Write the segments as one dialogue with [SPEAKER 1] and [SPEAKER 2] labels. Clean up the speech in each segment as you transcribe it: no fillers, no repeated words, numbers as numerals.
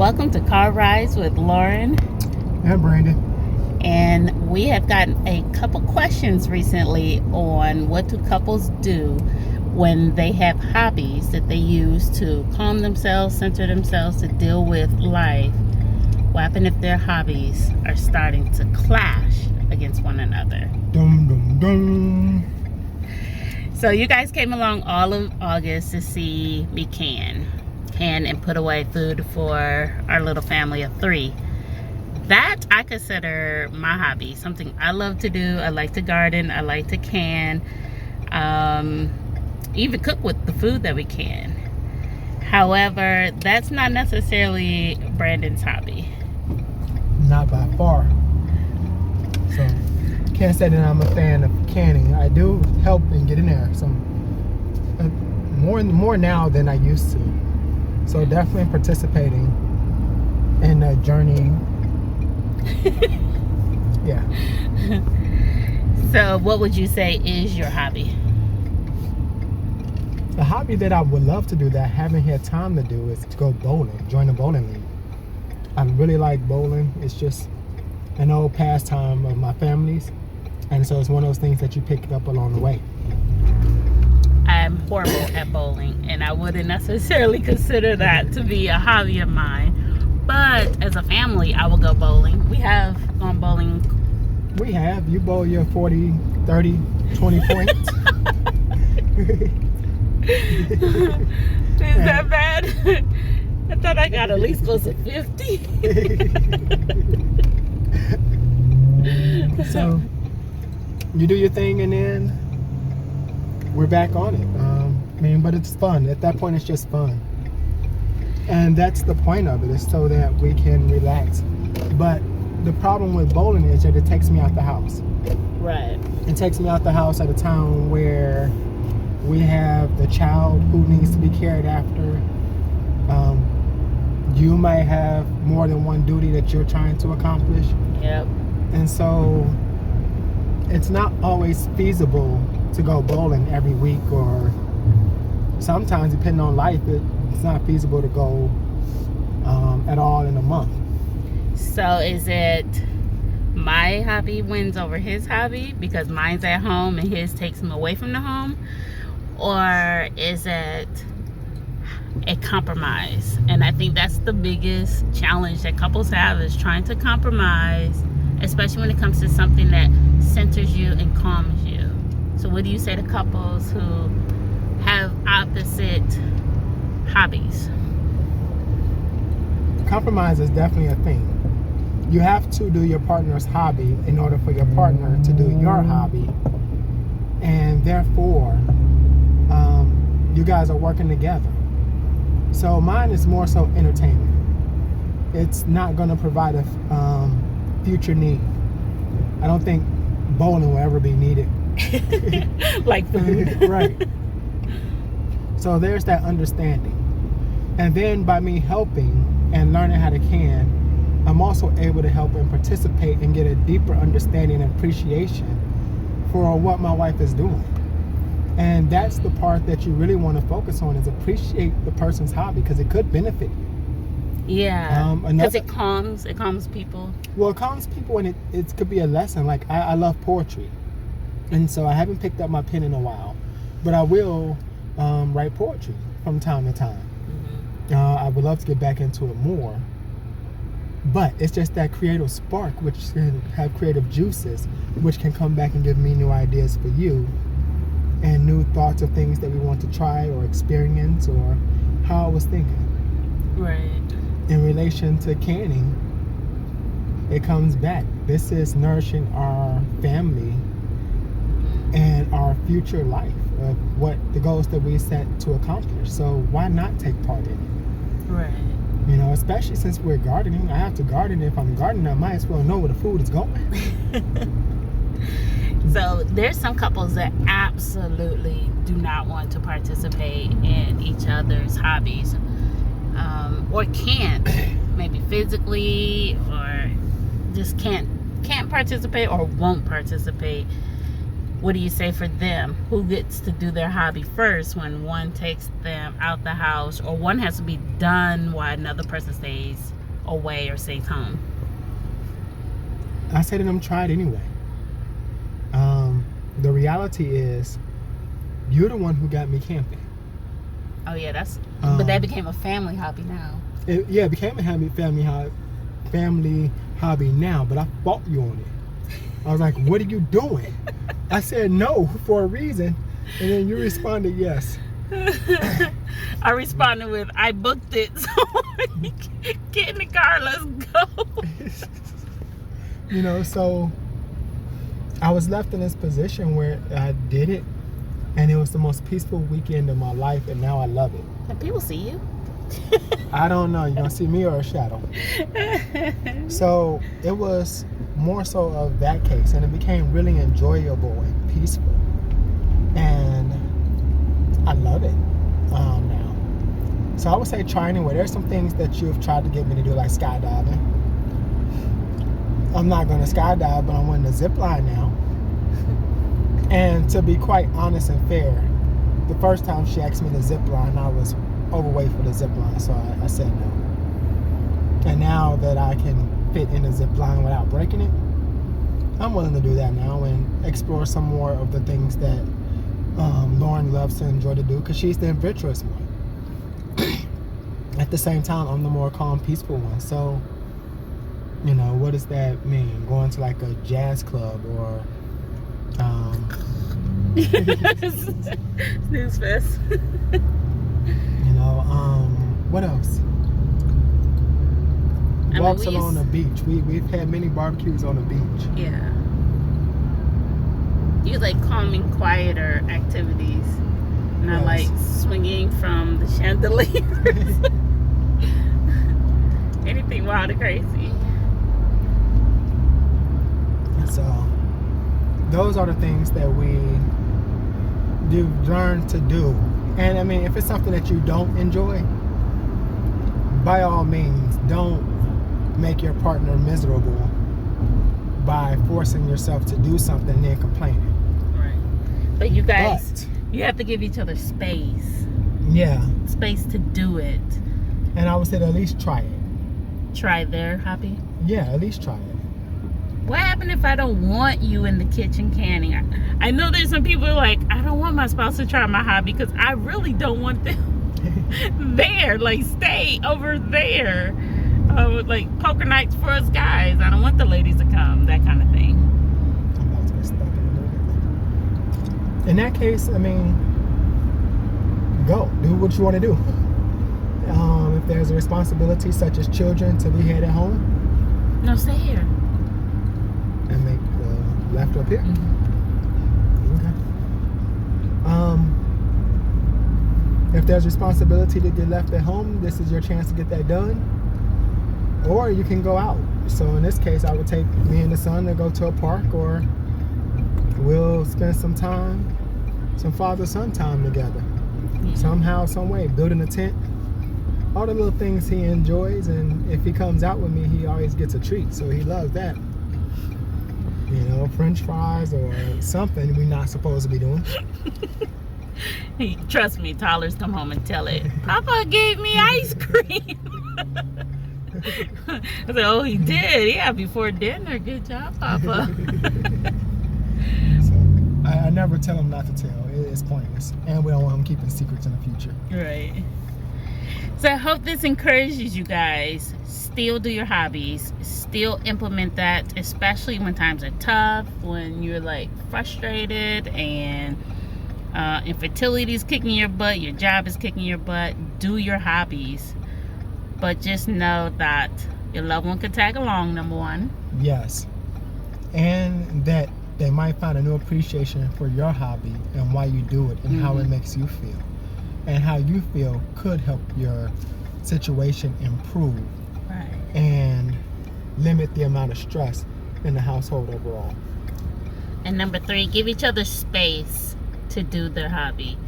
[SPEAKER 1] Welcome to Car Rides with Lauren
[SPEAKER 2] and Brandon.
[SPEAKER 1] And we have gotten a couple questions recently on what do couples do when they have hobbies that they use to calm themselves, center themselves, to deal with life. What happens if their hobbies are starting to clash against one another?
[SPEAKER 2] Dum, dum, dum.
[SPEAKER 1] So you guys came along all of August to see me can and put away food for our little family of 3. That I consider my hobby, something I love to do. I like to garden, I like to can, even cook with the food that we can. However, that's not necessarily Brandon's hobby.
[SPEAKER 2] Not by far. So, can't say that I'm a fan of canning. I do help and get in there more now than I used to. So definitely participating in the journey. Yeah.
[SPEAKER 1] So what would you say is your hobby?
[SPEAKER 2] The hobby that I would love to do that I haven't had time to do is to go bowling, join a bowling league. I really like bowling. It's just an old pastime of my family's. And so it's one of those things that you pick up along the way.
[SPEAKER 1] I'm horrible at bowling, and I wouldn't necessarily consider that to be a hobby of mine. But as a family, I will go bowling. We have gone bowling.
[SPEAKER 2] We have. You bowl your 40, 30, 20 points.
[SPEAKER 1] Is that bad? I thought I got at least close to 50.
[SPEAKER 2] So you do your thing and then we're back on it. But it's fun. At that point, it's just fun. And that's the point of it, is so that we can relax. But the problem with bowling is that it takes me out the house.
[SPEAKER 1] Right.
[SPEAKER 2] It takes me out the house at a time where we have the child who needs to be cared after. You might have more than one duty that you're trying to accomplish.
[SPEAKER 1] Yep.
[SPEAKER 2] And so it's not always feasible to go bowling every week, or sometimes, depending on life, it's not feasible to go at all in a month.
[SPEAKER 1] So is it my hobby wins over his hobby because mine's at home and his takes him away from the home? Or is it a compromise? And I think that's the biggest challenge that couples have, is trying to compromise, especially when it comes to something that centers you and calms you. So what do you say to couples who have opposite hobbies?
[SPEAKER 2] Compromise is definitely a thing. You have to do your partner's hobby in order for your partner to do your hobby. And therefore, you guys are working together. So mine is more so entertainment. It's not going to provide a future need. I don't think bowling will ever be needed.
[SPEAKER 1] Like food.
[SPEAKER 2] Right. So there's that understanding. And then by me helping and learning how to can, I'm also able to help and participate and get a deeper understanding and appreciation for what my wife is doing. And that's the part that you really want to focus on, is appreciate the person's hobby, because it could benefit you.
[SPEAKER 1] Yeah, because it calms people.
[SPEAKER 2] Well, it calms people, and it could be a lesson. Like, I love poetry. And so I haven't picked up my pen in a while, but I will write poetry from time to time. Mm-hmm. I would love to get back into it more. But it's just that creative spark, which can have creative juices, which can come back and give me new ideas for you, and new thoughts of things that we want to try or experience, or how I was thinking.
[SPEAKER 1] Right.
[SPEAKER 2] In relation to canning, it comes back. This is nourishing our family and our future life, of what the goals that we set to accomplish. So why not take part in it?
[SPEAKER 1] Right.
[SPEAKER 2] You know, especially since we're gardening. I have to garden. If I'm gardening, I might as well know where the food is going.
[SPEAKER 1] So there's some couples that absolutely do not want to participate in each other's hobbies, or can't, maybe physically, or just can't participate or won't participate. what do you say for them? Who gets to do their hobby first when one takes them out the house, or one has to be done while another person stays away or stays home?
[SPEAKER 2] I say to them, try it anyway. The reality is, you're the one who got me camping.
[SPEAKER 1] Oh yeah, but that became a family hobby now.
[SPEAKER 2] It became a family hobby now, but I fought you on it. I was like, what are you doing? I said no for a reason, and then you responded yes.
[SPEAKER 1] I responded with, I booked it, so get in the car, let's go.
[SPEAKER 2] You know, so I was left in this position where I did it, and it was the most peaceful weekend of my life, and now I love it.
[SPEAKER 1] Can people see you?
[SPEAKER 2] I don't know. You gonna see me or a shadow? So it was more so of that case, and it became really enjoyable and peaceful, and I love it now. So I would say try anyway. There's some things that you've tried to get me to do, like skydiving. I'm not going to skydive, but I'm wanting to zip line now. And to be quite honest and fair, the first time she asked me to zip line, I was overweight for the zip line, so I said no. And now that I can fit in the zip line without breaking it, I'm willing to do that now and explore some more of the things that Lauren loves to enjoy to do, because she's the adventurous one. At the same time, I'm the more calm, peaceful one. So, you know, what does that mean? Going to like a jazz club or
[SPEAKER 1] Snooze fest.
[SPEAKER 2] You know, what else? Walks along the beach. We've had many barbecues on the beach.
[SPEAKER 1] Yeah. You like calming, quieter activities, not like swinging from the chandeliers. Anything wild or crazy.
[SPEAKER 2] So those are the things that you've learned to do. And I mean, if it's something that you don't enjoy, by all means, don't make your partner miserable by forcing yourself to do something and then complaining.
[SPEAKER 1] Right. But you guys, you have to give each other space.
[SPEAKER 2] Yeah. Space
[SPEAKER 1] to do it.
[SPEAKER 2] And I would say to at least try it.
[SPEAKER 1] Try their hobby?
[SPEAKER 2] Yeah, at least try it.
[SPEAKER 1] What happened if I don't want you in the kitchen canning? I know there's some people who are like, I don't want my spouse to try my hobby because I really don't want them there. Like, stay over there. Like poker nights for us guys. I don't want the ladies to come. That kind of thing.
[SPEAKER 2] I'm about to get stuck in a little bit. In that case, I mean, go. Do what you want to do. If there's a responsibility such as children to be had at home.
[SPEAKER 1] No, stay here.
[SPEAKER 2] And make the left up here? Okay. If there's responsibility to get left at home, this is your chance to get that done. Or you can go out. So in this case, I would take me and the son to go to a park, or we'll spend some time, some father-son time together. Yeah. Somehow, some way, building a tent. All the little things he enjoys, and if he comes out with me, he always gets a treat, so he loves that. You know, French fries or something we're not supposed to be doing.
[SPEAKER 1] Trust me, toddlers come home and tell it. Papa gave me ice cream. I said, oh, he did. Yeah, before dinner. Good job, Papa.
[SPEAKER 2] So, I never tell him not to tell. It's pointless. And we don't want him keeping secrets in the future.
[SPEAKER 1] Right. So I hope this encourages you guys. Still do your hobbies. Still implement that, especially when times are tough, when you're like frustrated and infertility is kicking your butt, your job is kicking your butt. Do your hobbies. But just know that your loved one could tag along, number one.
[SPEAKER 2] Yes. And that they might find a new appreciation for your hobby and why you do it and how it makes you feel. And how you feel could help your situation improve.
[SPEAKER 1] Right.
[SPEAKER 2] And limit the amount of stress in the household overall.
[SPEAKER 1] And number 3, give each other space to do their hobby.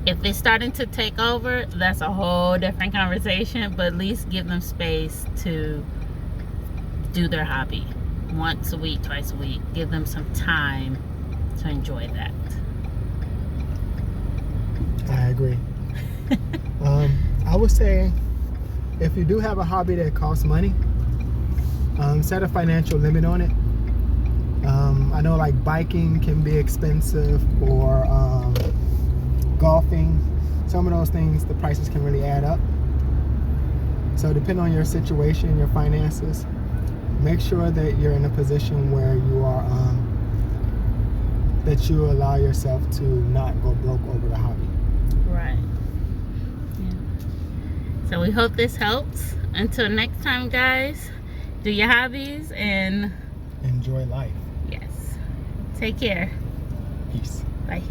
[SPEAKER 1] If it's starting to take over, that's a whole different conversation, but at least give them space to do their hobby. Once a week, twice a week. Give them some time to enjoy that.
[SPEAKER 2] I agree. I would say if you do have a hobby that costs money, set a financial limit on it. I know like biking can be expensive, or golfing. Some of those things, the prices can really add up. So depending on your situation, your finances, make sure that you're in a position where you are, that you allow yourself to not go broke over the hobby.
[SPEAKER 1] Right. Yeah. So we hope this helps. Until next time, guys, do your hobbies and
[SPEAKER 2] enjoy life.
[SPEAKER 1] yes. Take care.
[SPEAKER 2] Peace.
[SPEAKER 1] Bye.